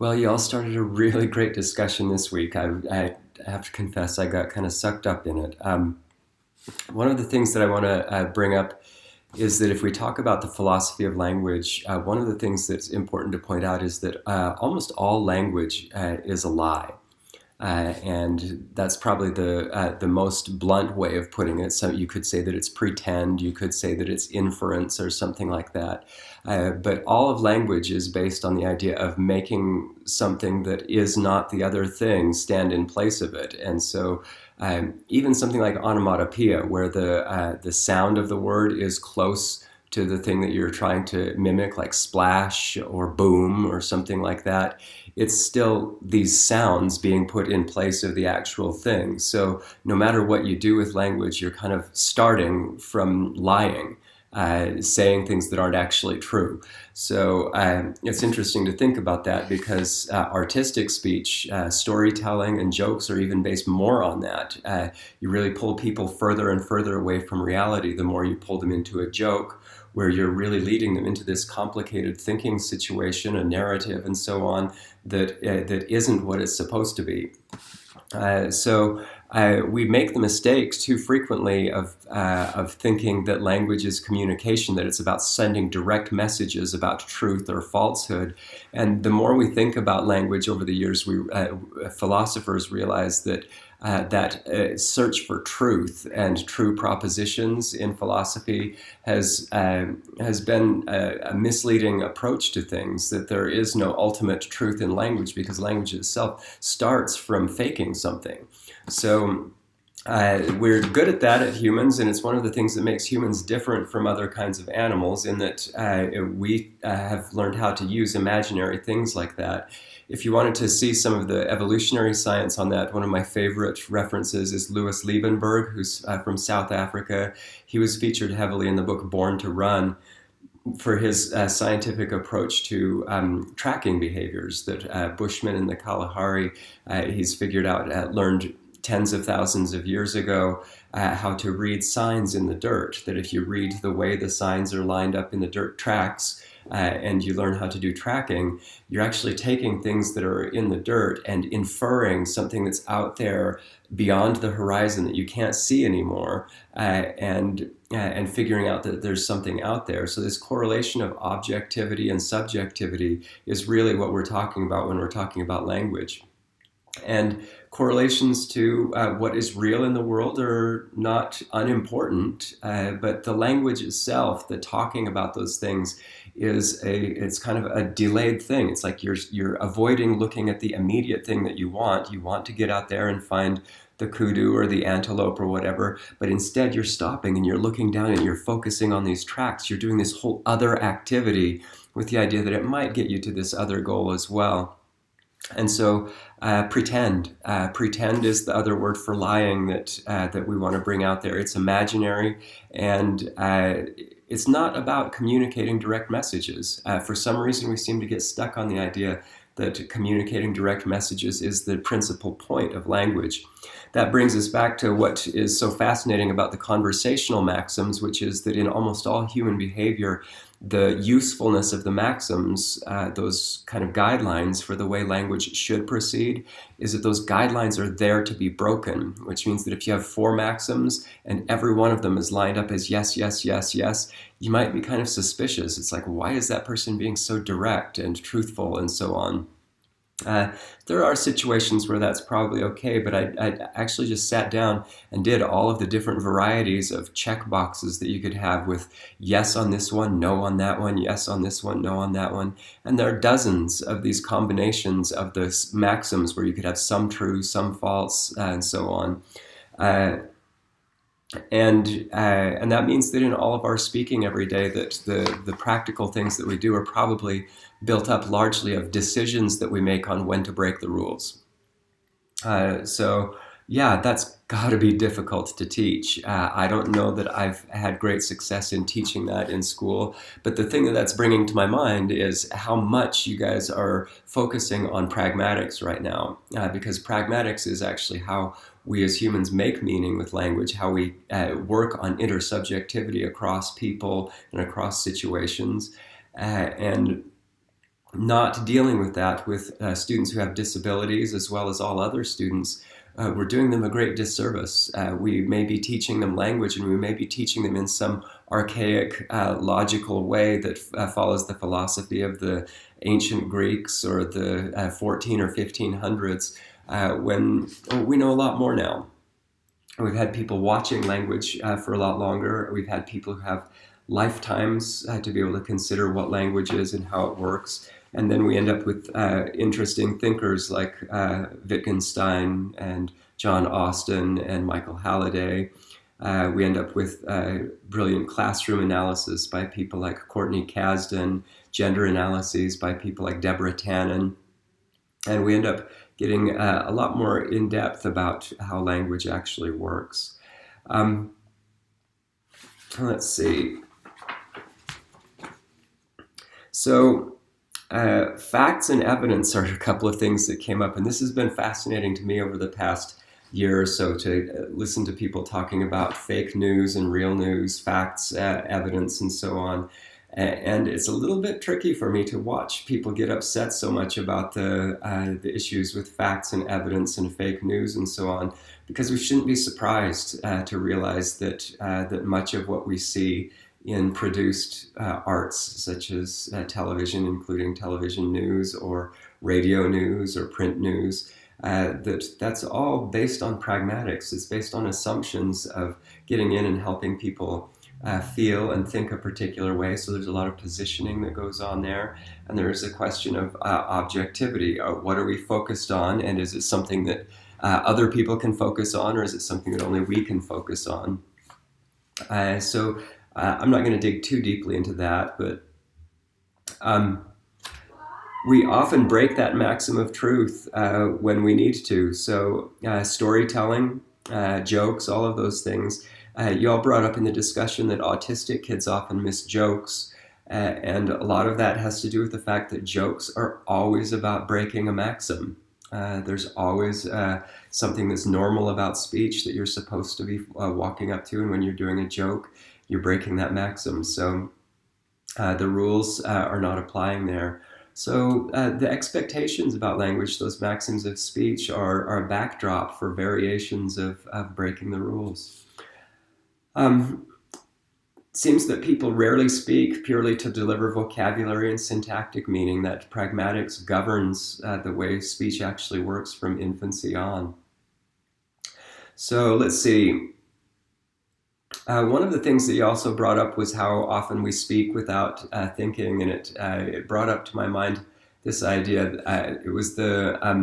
Well, you all started a really great discussion this week. I have to confess, I got kind of sucked up in it. One of the things that I want to bring up is that if we talk about the philosophy of language, one of the things that's important to point out is that almost all language is a lie. And that's probably the most blunt way of putting it. So you could say that it's pretend, you could say that it's inference or something like that. But all of language is based on the idea of making something that is not the other thing stand in place of it. And so even something like onomatopoeia, where the sound of the word is close to the thing that you're trying to mimic, like splash or boom or something like that, it's still these sounds being put in place of the actual thing. So no matter what you do with language, you're kind of starting from lying. Saying things that aren't actually true. So it's interesting to think about that because artistic speech, storytelling, and jokes are even based more on that. You really pull people further and further away from reality the more you pull them into a joke, where you're really leading them into this complicated thinking situation, a narrative, and so on, that isn't what it's supposed to be. We make the mistake too frequently of thinking that language is communication, that it's about sending direct messages about truth or falsehood. And the more we think about language over the years, philosophers realize that search for truth and true propositions in philosophy has been a misleading approach to things, that there is no ultimate truth in language because language itself starts from faking something. So we're good at that at humans, and it's one of the things that makes humans different from other kinds of animals in that we have learned how to use imaginary things like that. If you wanted to see some of the evolutionary science on that, one of my favorite references is Louis Liebenberg, who's from South Africa. He was featured heavily in the book Born to Run for his scientific approach to tracking behaviors that Bushmen in the Kalahari, he's figured out, learned tens of thousands of years ago, how to read signs in the dirt, that if you read the way the signs are lined up in the dirt tracks, and you learn how to do tracking, you're actually taking things that are in the dirt and inferring something that's out there beyond the horizon that you can't see anymore, and figuring out that there's something out there. So this correlation of objectivity and subjectivity is really what we're talking about when we're talking about language. And correlations to what is real in the world are not unimportant, but the language itself, the talking about those things, it's kind of a delayed thing. It's like you're avoiding looking at the immediate thing that you want. You want to get out there and find the kudu or the antelope or whatever, but instead you're stopping and you're looking down and you're focusing on these tracks. You're doing this whole other activity with the idea that it might get you to this other goal as well. And so pretend. Pretend is the other word for lying that we want to bring out there. It's imaginary, and it's not about communicating direct messages. For some reason, we seem to get stuck on the idea that communicating direct messages is the principal point of language. That brings us back to what is so fascinating about the conversational maxims, which is that in almost all human behavior, the usefulness of the maxims, those kind of guidelines for the way language should proceed, is that those guidelines are there to be broken, which means that if you have four maxims and every one of them is lined up as yes, yes, yes, yes, you might be kind of suspicious. It's like, why is that person being so direct and truthful and so on? There are situations where that's probably okay, but I actually just sat down and did all of the different varieties of check boxes that you could have with yes on this one, no on that one, yes on this one, no on that one. And there are dozens of these combinations of the maxims where you could have some true, some false, and so on. Uh, and that means that in all of our speaking every day, that the practical things that we do are probably built up largely of decisions that we make on when to break the rules. So yeah, that's got to be difficult to teach. I don't know that I've had great success in teaching that in school, but the thing that that's bringing to my mind is how much you guys are focusing on pragmatics right now, because pragmatics is actually how we as humans make meaning with language, how we work on intersubjectivity across people and across situations. And not dealing with that with students who have disabilities as well as all other students, we're doing them a great disservice. We may be teaching them language, and we may be teaching them in some archaic, logical way that follows the philosophy of the ancient Greeks or the 14 or 1500s, when we know a lot more now. We've had people watching language for a lot longer. We've had people who have lifetimes to be able to consider what language is and how it works. And then we end up with interesting thinkers like Wittgenstein and John Austin and Michael Halliday. We end up with brilliant classroom analysis by people like Courtney Kasdan, gender analyses by people like Deborah Tannen. And we end up getting a lot more in depth about how language actually works. Let's see. So facts and evidence are a couple of things that came up, and this has been fascinating to me over the past year or so to listen to people talking about fake news and real news, facts, evidence, and so on. And it's a little bit tricky for me to watch people get upset so much about the issues with facts and evidence and fake news and so on, because we shouldn't be surprised to realize that that much of what we see in produced arts, such as television, including television news or radio news or print news, that's all based on pragmatics. It's based on assumptions of getting in and helping people feel and think a particular way. So there's a lot of positioning that goes on there. And there is a question of objectivity. What are we focused on? And is it something that other people can focus on, or is it something that only we can focus on? So I'm not going to dig too deeply into that, but we often break that maxim of truth when we need to. So storytelling, jokes, all of those things. You all brought up in the discussion that autistic kids often miss jokes, and a lot of that has to do with the fact that jokes are always about breaking a maxim. There's always something that's normal about speech that you're supposed to be walking up to, and when you're doing a joke, you're breaking that maxim. So the rules are not applying there. So the expectations about language, those maxims of speech, are a backdrop for variations of breaking the rules. Seems that people rarely speak purely to deliver vocabulary and syntactic meaning, that pragmatics governs the way speech actually works from infancy on. So let's see. One of the things that you also brought up was how often we speak without thinking, and it brought up to my mind this idea. It was the, I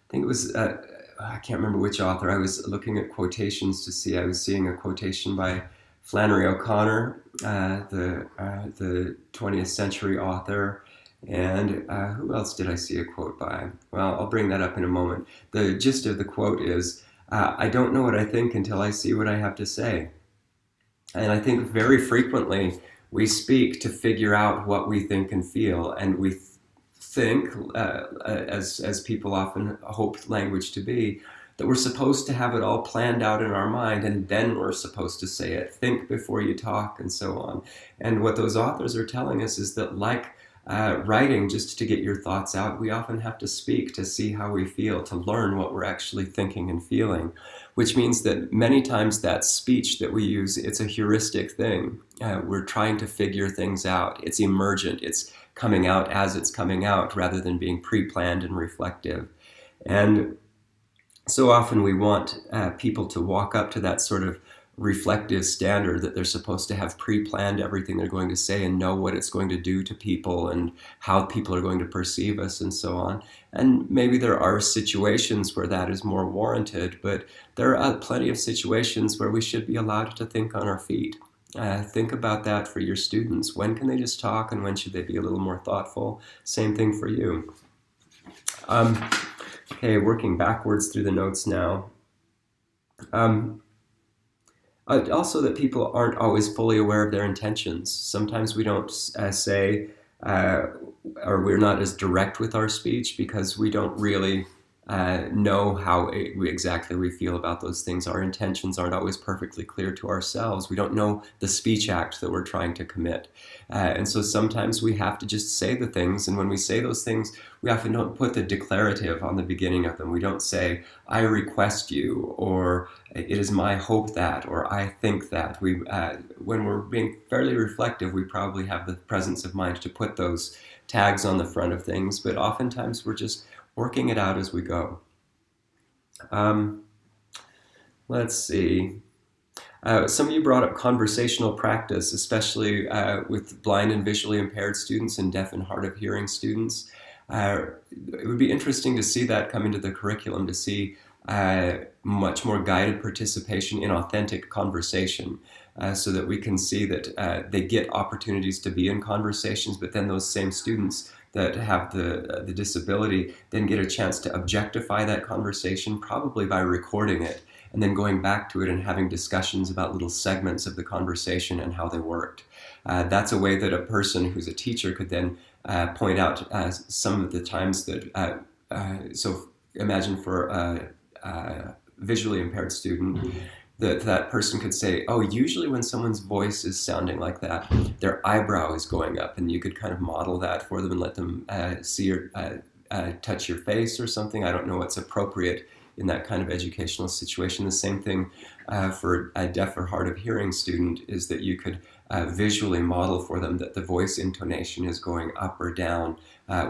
think it was, I can't remember which author. I was looking at quotations to see. I was seeing a quotation by Flannery O'Connor, the 20th century author, and who else did I see a quote by? Well, I'll bring that up in a moment. The gist of the quote is, I don't know what I think until I see what I have to say. And I think very frequently we speak to figure out what we think and feel, and we think, as people often hope language to be, that we're supposed to have it all planned out in our mind, and then we're supposed to say it. Think before you talk, and so on. And what those authors are telling us is that, like writing just to get your thoughts out, we often have to speak to see how we feel, to learn what we're actually thinking and feeling, which means that many times that speech that we use, it's a heuristic thing. We're trying to figure things out. It's emergent. It's coming out as it's coming out rather than being pre-planned and reflective. And so often we want people to walk up to that sort of reflective standard that they're supposed to have pre-planned everything they're going to say and know what it's going to do to people and how people are going to perceive us and so on. And maybe there are situations where that is more warranted, but there are plenty of situations where we should be allowed to think on our feet. Think about that for your students. When can they just talk, and when should they be a little more thoughtful? Same thing for you. Okay, working backwards through the notes now. Also that people aren't always fully aware of their intentions. Sometimes we don't say, or we're not as direct with our speech because we don't really know how exactly we feel about those things. Our intentions aren't always perfectly clear to ourselves. We don't know the speech act that we're trying to commit. And so sometimes we have to just say the things, and when we say those things, we often don't put the declarative on the beginning of them. We don't say, I request you, or it is my hope that, or I think that. When we're being fairly reflective, we probably have the presence of mind to put those tags on the front of things, but oftentimes we're just working it out as we go. Let's see. Some of you brought up conversational practice, especially with blind and visually impaired students and deaf and hard of hearing students. It would be interesting to see that come into the curriculum, to see much more guided participation in authentic conversation, so that we can see that they get opportunities to be in conversations, but then those same students that have the disability then get a chance to objectify that conversation, probably by recording it, and then going back to it and having discussions about little segments of the conversation and how they worked. That's a way that a person who's a teacher could then point out some of the times that, so imagine for a visually impaired student, that person could say, oh, usually when someone's voice is sounding like that, their eyebrow is going up, and you could kind of model that for them and let them see or touch your face or something. I don't know what's appropriate in that kind of educational situation. The same thing for a deaf or hard of hearing student is that you could visually model for them that the voice intonation is going up or down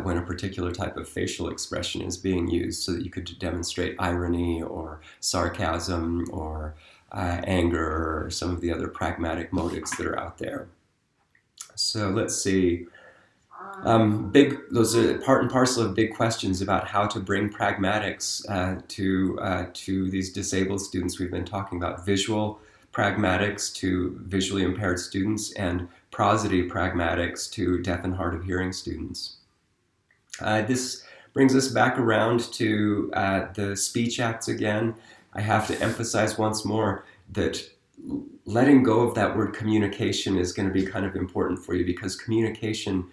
when a particular type of facial expression is being used, so that you could demonstrate irony or sarcasm or anger or some of the other pragmatic motives that are out there. So let's see. Those are part and parcel of big questions about how to bring pragmatics to these disabled students we've been talking about. Visual pragmatics to visually impaired students, and prosody pragmatics to deaf and hard of hearing students. This brings us back around to the speech acts again. I have to emphasize once more that letting go of that word communication is going to be kind of important for you, because communication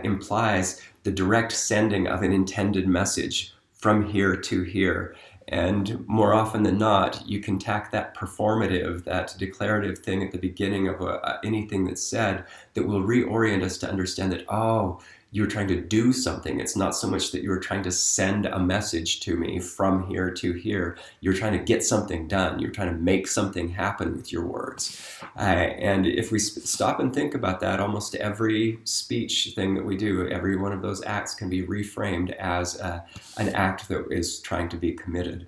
implies the direct sending of an intended message from here to here. And more often than not, you can tack that performative, that declarative thing at the beginning of anything that's said that will reorient us to understand that, oh, you're trying to do something. It's not so much that you're trying to send a message to me from here to here. You're trying to get something done. You're trying to make something happen with your words. And if we stop and think about that, almost every speech thing that we do, every one of those acts can be reframed as an act that is trying to be committed.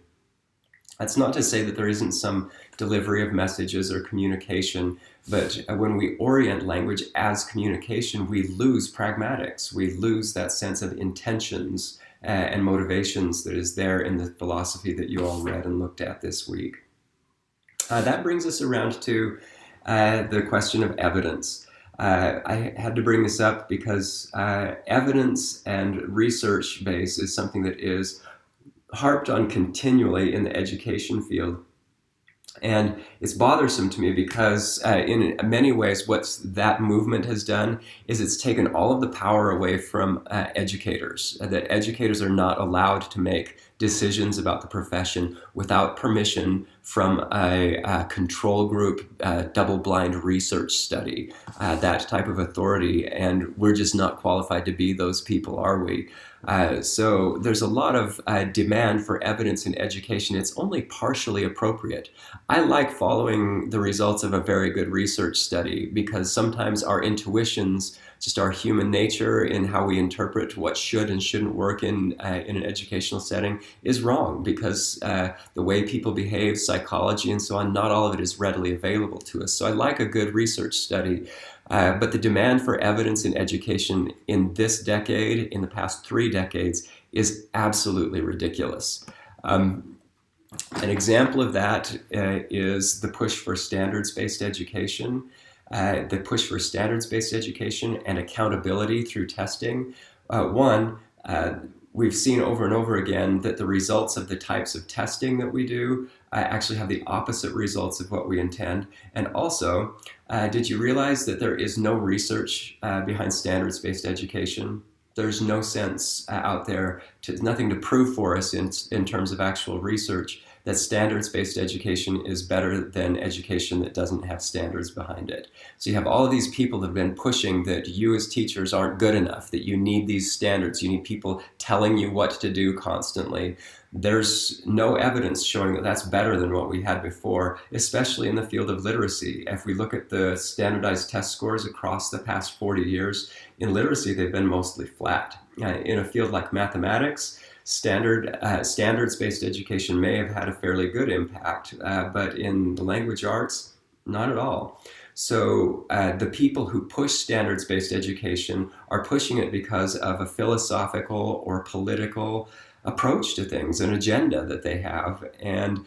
That's not to say that there isn't some delivery of messages or communication, but when we orient language as communication, we lose pragmatics. We lose that sense of intentions and motivations that is there in the philosophy that you all read and looked at this week. That brings us around to the question of evidence. I had to bring this up because evidence and research base is something that is harped on continually in the education field. And it's bothersome to me because in many ways what that movement has done is it's taken all of the power away from educators, that educators are not allowed to make decisions about the profession without permission from a control group, double-blind research study, that type of authority, and we're just not qualified to be those people, are we? So there's a lot of demand for evidence in education. It's only partially appropriate. I like following the results of a very good research study because sometimes our intuitions, just our human nature in how we interpret what should and shouldn't work in an educational setting is wrong, because the way people behave, psychology and so on, not all of it is readily available to us. So I like a good research study. But the demand for evidence in education in this decade, in the past 3 decades, is absolutely ridiculous. An example of that is the push for standards-based education. The push for standards-based education and accountability through testing. We've seen over and over again that the results of the types of testing that we do actually have the opposite results of what we intend. And also, did you realize that there is no research behind standards-based education? There's no sense out there, nothing to prove for us in terms of actual research that standards-based education is better than education that doesn't have standards behind it. So you have all of these people that have been pushing that you as teachers aren't good enough, that you need these standards, you need people telling you what to do constantly. There's no evidence showing that that's better than what we had before, especially in the field of literacy. If we look at the standardized test scores across the past 40 years, in literacy they've been mostly flat. In a field like mathematics, standards-based education may have had a fairly good impact, but in the language arts, not at all. So the people who push standards-based education are pushing it because of a philosophical or political approach to things, an agenda that they have, and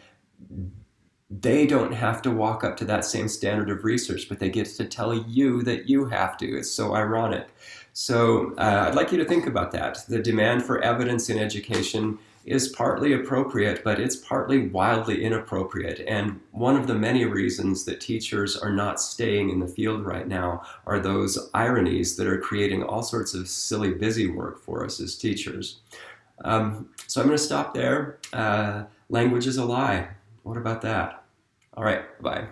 they don't have to walk up to that same standard of research, but they get to tell you that you have to. It's so ironic. So I'd like you to think about that. The demand for evidence in education is partly appropriate, but it's partly wildly inappropriate. And one of the many reasons that teachers are not staying in the field right now are those ironies that are creating all sorts of silly busy work for us as teachers. So I'm going to stop there. Language is a lie. What about that? All right, bye.